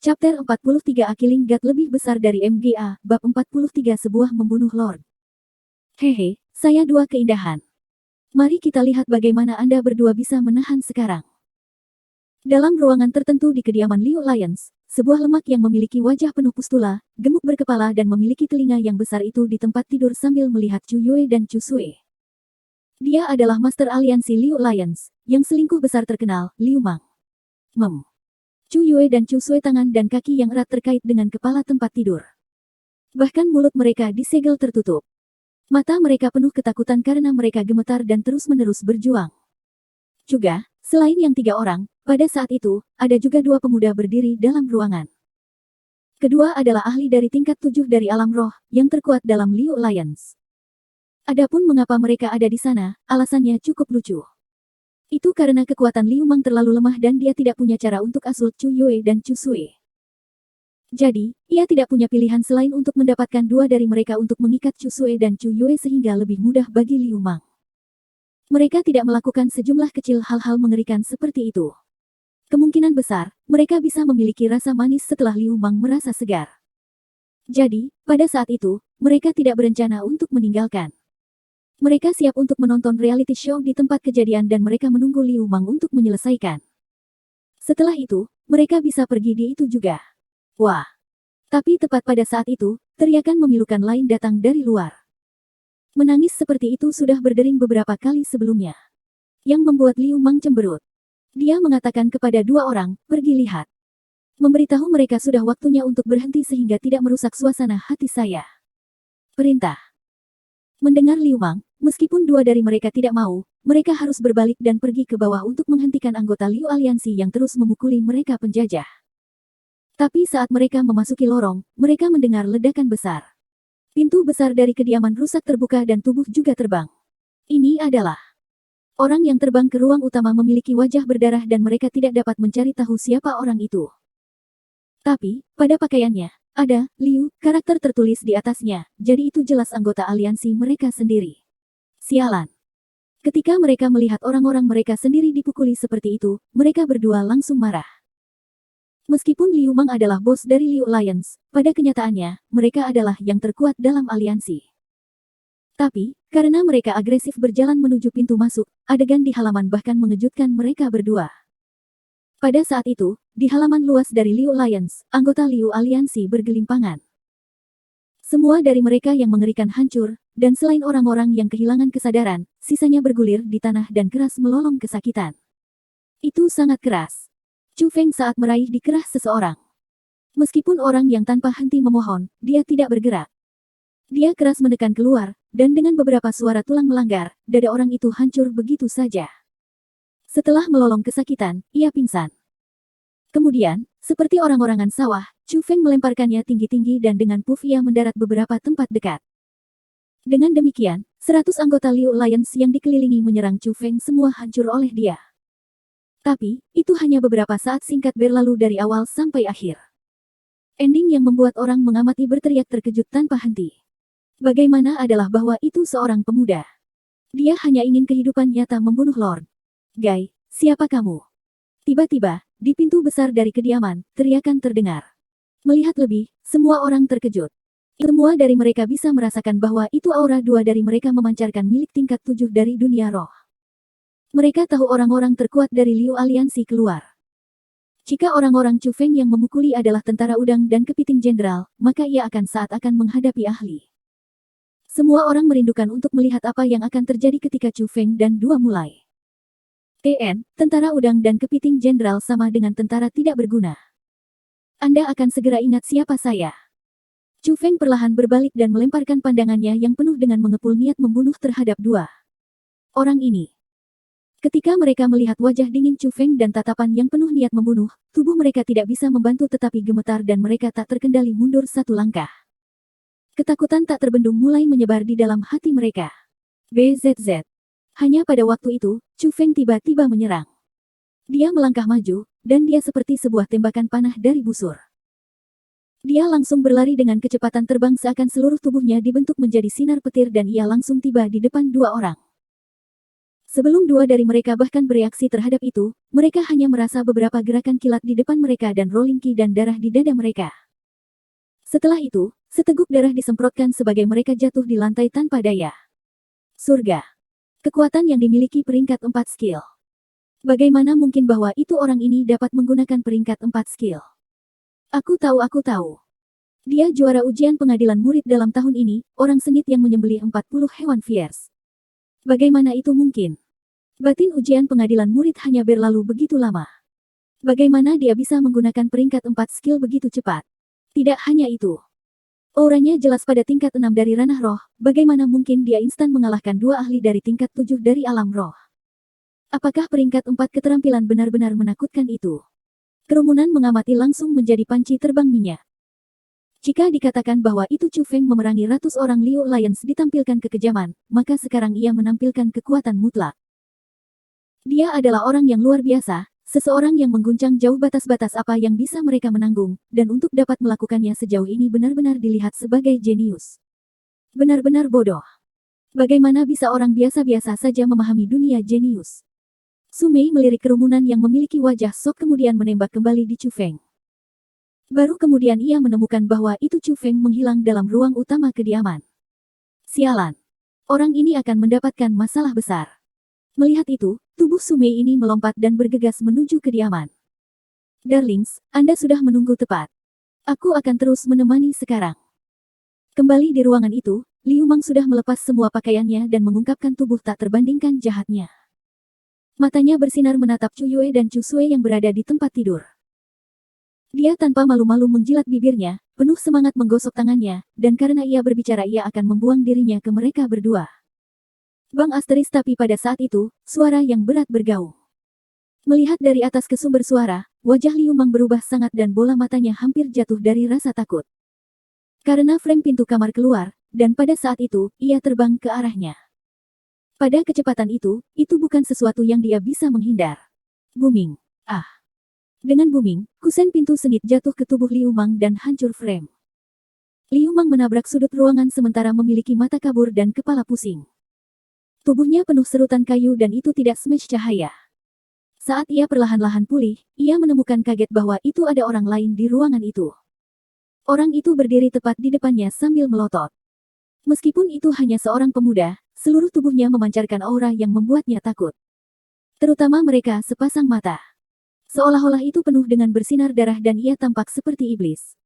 Chapter 43 A Killing God lebih besar dari MGA, Bab 43 Sebuah Membunuh Lord. Hehe, saya dua keindahan. Mari kita lihat bagaimana Anda berdua bisa menahan sekarang. Dalam ruangan tertentu di kediaman Liu Lions, sebuah lemak yang memiliki wajah penuh pustula, gemuk berkepala dan memiliki telinga yang besar itu di tempat tidur sambil melihat Chu Yue dan Chu Sui. Dia adalah Master Aliansi Liu Lions, yang selingkuh besar terkenal, Liu Mang. Chu Yue dan Chu Sui tangan dan kaki yang erat terkait dengan kepala tempat tidur. Bahkan mulut mereka disegel tertutup. Mata mereka penuh ketakutan karena mereka gemetar dan terus-menerus berjuang. Juga, selain yang 3 orang, pada saat itu, ada juga 2 pemuda berdiri dalam ruangan. Kedua adalah ahli dari tingkat 7 dari alam roh, yang terkuat dalam Liu Lions. Adapun mengapa mereka ada di sana, alasannya cukup lucu. Itu karena kekuatan Liu Mang terlalu lemah dan dia tidak punya cara untuk asuh Chu Yue dan Chu Sui. Jadi, ia tidak punya pilihan selain untuk mendapatkan 2 dari mereka untuk mengikat Chu Sui dan Chu Yue sehingga lebih mudah bagi Liu Mang. Mereka tidak melakukan sejumlah kecil hal-hal mengerikan seperti itu. Kemungkinan besar, mereka bisa memiliki rasa manis setelah Liu Mang merasa segar. Jadi, pada saat itu, mereka tidak berencana untuk meninggalkan. Mereka siap untuk menonton reality show di tempat kejadian dan mereka menunggu Liu Mang untuk menyelesaikan. Setelah itu, mereka bisa pergi di itu juga. Wah! Tapi tepat pada saat itu, teriakan memilukan lain datang dari luar. Menangis seperti itu sudah berdering beberapa kali sebelumnya. Yang membuat Liu Mang cemberut. Dia mengatakan kepada 2 orang, pergi lihat. Memberitahu mereka sudah waktunya untuk berhenti sehingga tidak merusak suasana hati saya. Perintah. Mendengar Liu Mang, meskipun 2 dari mereka tidak mau, mereka harus berbalik dan pergi ke bawah untuk menghentikan anggota Liu Aliansi yang terus memukuli mereka penjajah. Tapi saat mereka memasuki lorong, mereka mendengar ledakan besar. Pintu besar dari kediaman rusak terbuka dan tubuh juga terbang. Ini adalah orang yang terbang ke ruang utama memiliki wajah berdarah dan mereka tidak dapat mencari tahu siapa orang itu. Tapi, pada pakaiannya, ada Liu, karakter tertulis di atasnya, jadi itu jelas anggota aliansi mereka sendiri. Sialan. Ketika mereka melihat orang-orang mereka sendiri dipukuli seperti itu, mereka berdua langsung marah. Meskipun Liu Mang adalah bos dari Liu Lions, pada kenyataannya, mereka adalah yang terkuat dalam aliansi. Tapi, karena mereka agresif berjalan menuju pintu masuk, adegan di halaman bahkan mengejutkan mereka berdua. Pada saat itu, di halaman luas dari Liu Lions, anggota Liu Aliansi bergelimpangan. Semua dari mereka yang mengerikan hancur, dan selain orang-orang yang kehilangan kesadaran, sisanya bergulir di tanah dan keras melolong kesakitan. Itu sangat keras. Chu Feng saat meraih di kerah seseorang. Meskipun orang yang tanpa henti memohon, dia tidak bergerak. Dia keras menekan keluar, dan dengan beberapa suara tulang melanggar, dada orang itu hancur begitu saja. Setelah melolong kesakitan, ia pingsan. Kemudian, seperti orang-orangan sawah, Chu Feng melemparkannya tinggi-tinggi dan dengan puff ia mendarat beberapa tempat dekat. Dengan demikian, 100 anggota Liu Lions yang dikelilingi menyerang Chu Feng semua hancur oleh dia. Tapi, itu hanya beberapa saat singkat berlalu dari awal sampai akhir. Ending yang membuat orang mengamati berteriak terkejut tanpa henti. Bagaimana adalah bahwa itu seorang pemuda. Dia hanya ingin kehidupan nyata membunuh Lord Gai, siapa kamu? Tiba-tiba, di pintu besar dari kediaman, teriakan terdengar. Melihat lebih, semua orang terkejut. Semua dari mereka bisa merasakan bahwa itu aura 2 dari mereka memancarkan milik tingkat 7 dari dunia roh. Mereka tahu orang-orang terkuat dari Liu Aliansi keluar. Jika orang-orang Chu Feng yang memukuli adalah tentara udang dan kepiting jenderal, maka ia akan menghadapi ahli. Semua orang merindukan untuk melihat apa yang akan terjadi ketika Chu Feng dan 2 mulai. Tentara udang dan kepiting jenderal sama dengan tentara tidak berguna. Anda akan segera ingat siapa saya. Chu Feng perlahan berbalik dan melemparkan pandangannya yang penuh dengan mengepul niat membunuh terhadap 2 orang ini. Ketika mereka melihat wajah dingin Chu Feng dan tatapan yang penuh niat membunuh, tubuh mereka tidak bisa membantu tetapi gemetar dan mereka tak terkendali mundur 1 langkah. Ketakutan tak terbendung mulai menyebar di dalam hati mereka. BZZ. Hanya pada waktu itu, Chu Feng tiba-tiba menyerang. Dia melangkah maju, dan dia seperti sebuah tembakan panah dari busur. Dia langsung berlari dengan kecepatan terbang seakan seluruh tubuhnya dibentuk menjadi sinar petir dan ia langsung tiba di depan 2 orang. Sebelum dua dari mereka bahkan bereaksi terhadap itu, mereka hanya merasa beberapa gerakan kilat di depan mereka dan rolling ki dan darah di dada mereka. Setelah itu, seteguk darah disemprotkan sebagai mereka jatuh di lantai tanpa daya. Surga. Kekuatan yang dimiliki peringkat 4 skill. Bagaimana mungkin bahwa itu orang ini dapat menggunakan peringkat 4 skill? Aku tahu. Dia juara ujian pengadilan murid dalam tahun ini, orang sengit yang menyembelih 40 hewan fierce. Bagaimana itu mungkin? Batin ujian pengadilan murid hanya berlalu begitu lama. Bagaimana dia bisa menggunakan peringkat 4 skill begitu cepat? Tidak hanya itu. Auranya jelas pada tingkat 6 dari ranah roh, bagaimana mungkin dia instan mengalahkan dua ahli dari tingkat 7 dari alam roh? Apakah peringkat 4 keterampilan benar-benar menakutkan itu? Kerumunan mengamati langsung menjadi panci terbang minyak. Jika dikatakan bahwa itu Chu Feng memerangi ratus orang Liu Lions ditampilkan kekejaman, maka sekarang ia menampilkan kekuatan mutlak. Dia adalah orang yang luar biasa, seseorang yang mengguncang jauh batas-batas apa yang bisa mereka menanggung, dan untuk dapat melakukannya sejauh ini benar-benar dilihat sebagai jenius. Benar-benar bodoh. Bagaimana bisa orang biasa-biasa saja memahami dunia jenius? Su Mei melirik kerumunan yang memiliki wajah sok kemudian menembak kembali di Chu Feng. Baru kemudian ia menemukan bahwa itu Chu Feng menghilang dalam ruang utama kediaman. Sialan. Orang ini akan mendapatkan masalah besar. Melihat itu, tubuh Su Mei ini melompat dan bergegas menuju kediaman. Darlings, Anda sudah menunggu tepat. Aku akan terus menemani sekarang. Kembali di ruangan itu, Liu Mang sudah melepas semua pakaiannya dan mengungkapkan tubuh tak terbandingkan jahatnya. Matanya bersinar menatap Chu Yue dan Chu Sui yang berada di tempat tidur. Dia tanpa malu-malu menjilat bibirnya, penuh semangat menggosok tangannya, dan karena ia berbicara ia akan membuang dirinya ke mereka berdua. Bang Asteris tapi pada saat itu, suara yang berat bergaung. Melihat dari atas ke sumber suara, wajah Liu Mang berubah sangat dan bola matanya hampir jatuh dari rasa takut. Karena frame pintu kamar keluar, dan pada saat itu, ia terbang ke arahnya. Pada kecepatan itu bukan sesuatu yang dia bisa menghindar. Booming. Ah. Dengan booming, kusen pintu sengit jatuh ke tubuh Liu Mang dan hancur frame. Liu Mang menabrak sudut ruangan sementara memiliki mata kabur dan kepala pusing. Tubuhnya penuh serutan kayu dan itu tidak smash cahaya. Saat ia perlahan-lahan pulih, ia menemukan kaget bahwa itu ada orang lain di ruangan itu. Orang itu berdiri tepat di depannya sambil melotot. Meskipun itu hanya seorang pemuda, seluruh tubuhnya memancarkan aura yang membuatnya takut. Terutama mereka sepasang mata. Seolah-olah itu penuh dengan bersinar darah dan ia tampak seperti iblis.